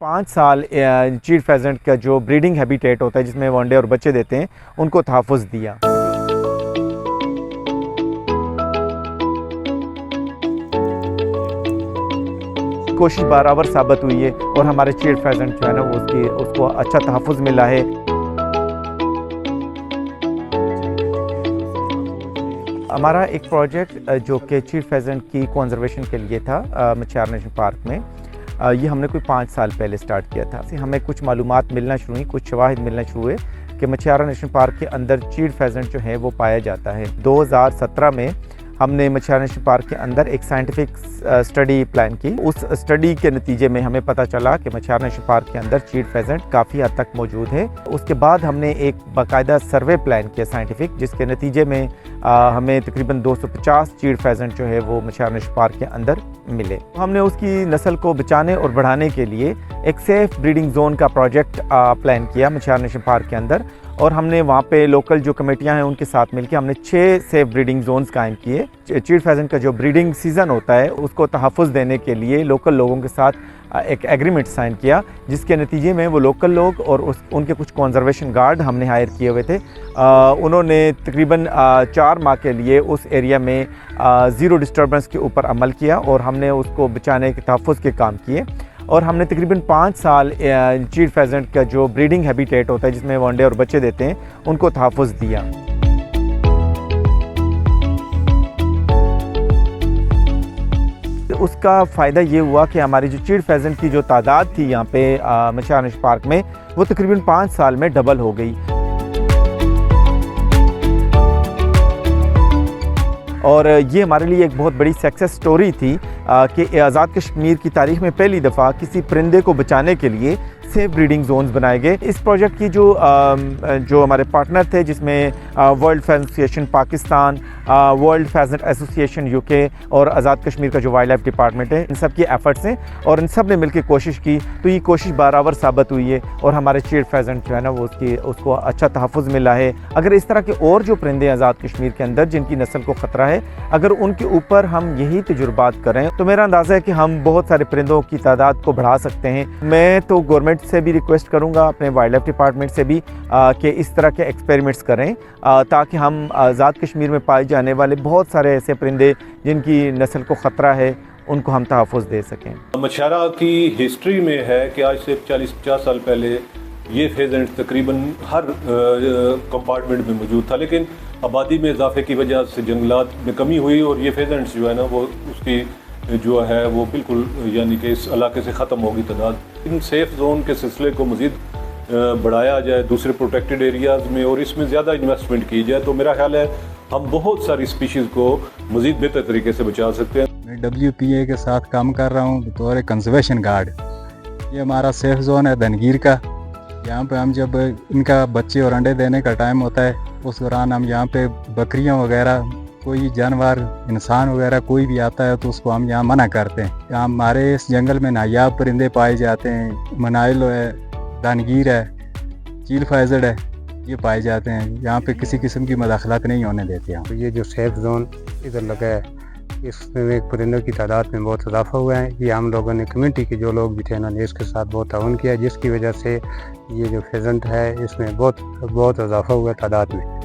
5 साल चीड़ फेजेंट का जो ब्रीडिंग हैबिटेट होता है जिसमें वो अंडे और बच्चे देते हैं उनको तहफ़्फ़ुज़ दिया। कोशिश बराबर साबित हुई है और हमारे चीड़ फेजेंट जो है ना वो उसको अच्छा तहफ़्फ़ुज़ मिला है। हमारा एक प्रोजेक्ट जो कि चीड़ फेजेंट की कंजर्वेशन के लिए था मछियारा नेशनल पार्क में, ये हमने कोई 5 साल पहले स्टार्ट किया था। हमें कुछ मालूमात मिलना शुरू हुई, कुछ शवाहिद मिलना शुरू हुए कि मछियारा नेशनल पार्क के अंदर चीड़ फेजेंट जो है वो पाया जाता है। 2017 में हमने मछियारा नेशनल पार्क के अंदर एक साइंटिफिक स्टडी प्लान की। उस स्टडी के नतीजे में हमें पता चला कि मछियारा नेशनल पार्क के अंदर चीड़ फेजेंट काफ़ी हद तक मौजूद है। उसके बाद हमने एक बाकायदा सर्वे प्लान किया साइंटिफिक, जिसके नतीजे में हमें तकरीबन 250 चीड़ फेजेंट जो है वो मछियारा नेशनल पार्क के अंदर मिले। हमने उसकी नस्ल को बचाने और बढ़ाने के लिए एक सेफ़ ब्रीडिंग जोन का प्रोजेक्ट प्लान किया मछियारा नेशनल पार्क के अंदर, और हमने वहाँ पे लोकल जो कमेटियाँ हैं उनके साथ मिलकर हमने 6 सेफ ब्रीडिंग जोन्स कायम किए। चीड़ फेजेंट का जो ब्रीडिंग सीज़न होता है उसको तहफ़्फ़ुज़ देने के लिए लोकल लोगों के साथ एक एग्रीमेंट साइन किया, जिसके नतीजे में वो लोकल लोग और उनके कुछ कंजर्वेशन गार्ड हमने हायर किए हुए थे। उन्होंने तकरीबन 4 माह के लिए उस एरिया में ज़ीरो डिस्टर्बेंस के ऊपर अमल किया और हमने उसको बचाने के तहफ़्फ़ुज़ के काम किए। और हमने तकरीबन 5 साल चीड़ फेजेंट का जो ब्रीडिंग हैबिटेट होता है जिसमें वो अंडे और बच्चे देते हैं उनको तहफ़्फ़ुज़ दिया। उसका फ़ायदा ये हुआ कि हमारी जो चीड़ फेजेंट की जो तादाद थी यहाँ पे मछियारा नेशनल पार्क में, वो तकरीबन 5 साल में डबल हो गई। और ये हमारे लिए एक बहुत बड़ी सक्सेस स्टोरी थी कि आज़ाद कश्मीर की तारीख़ में पहली दफ़ा किसी परिंदे को बचाने के लिए सेफ ब्रीडिंग जोन्स बनाए गए। इस प्रोजेक्ट की जो हमारे पार्टनर थे, जिसमें world pheasant association Pakistan, world pheasant association UK और आज़ाद कश्मीर का जो वाइल्ड लाइफ डिपार्टमेंट है, इन सब की एफर्ट्स हैं और इन सब ने मिलकर कोशिश की, तो ये कोशिश बराबर साबित हुई है और हमारे चीड़ फेजेंट जो है ना वो उसको अच्छा तहफ़्फ़ुज़ मिला है। अगर इस तरह के और जो परिंदे आज़ाद कश्मीर के अंदर जिनकी नस्ल को ख़तरा है, अगर उनके ऊपर हम यही तजुर्बात करें तो मेरा अंदाज़ा है कि हम बहुत सारे परिंदों की तादाद को बढ़ा सकते हैं। मैं तो गवर्नमेंट से भी रिक्वेस्ट करूंगा, अपने वाइल्ड लाइफ डिपार्टमेंट से भी कि इस तरह के एक्सपेरिमेंट्स करें ताकि हम आज़ाद कश्मीर में पाए जाने वाले बहुत सारे ऐसे परिंदे जिनकी नस्ल को ख़तरा है उनको हम तहफ़्फ़ुज़ दे सकें। मछियारा की हिस्ट्री में है कि आज से 40-50 साल पहले ये फेजेंट तकरीबन हर कंपार्टमेंट में मौजूद था, लेकिन आबादी में इजाफे की वजह से जंगलात में कमी हुई और ये फेजेंट्स जो है ना वो उसकी जो है वो बिल्कुल यानी कि इस इलाके से ख़त्म होगी तादाद। इन सेफ़ जोन के सिलसिले को मज़ीद बढ़ाया जाए दूसरे प्रोटेक्टेड एरियाज़ में और इसमें ज़्यादा इन्वेस्टमेंट की जाए तो मेरा ख्याल है हम बहुत सारी स्पीशीज़ को मज़ीद बेहतर तरीके से बचा सकते हैं। मैं WPA के साथ काम कर रहा हूँ बतौर कंजर्वेशन गार्ड। ये हमारा सेफ जोन है धनगीर का। यहाँ पे हम जब इनका बच्चे और अंडे देने का टाइम होता है उस दौरान हम यहाँ पे बकरियाँ वगैरह, कोई जानवर, इंसान वगैरह कोई भी आता है तो उसको हम यहाँ मना करते हैं। यहाँ हमारे इस जंगल में नायाब परिंदे पाए जाते हैं, मनाइल है, दानगीर है, चीड़ फेजेंट है, ये पाए जाते हैं। यहाँ पे किसी किस्म की मदाखलत नहीं होने देते हैं। तो ये जो सेफ जोन इधर लगा है, इसमें परिंदों की तादाद में बहुत इजाफा हुआ है। ये हम लोगों ने कम्युनिटी के जो लोग भी थे उन्होंने इसके साथ बहुत ताउन किया, जिसकी वजह से ये जो फेजेंट है इसमें बहुत इजाफा हुआ तादाद में।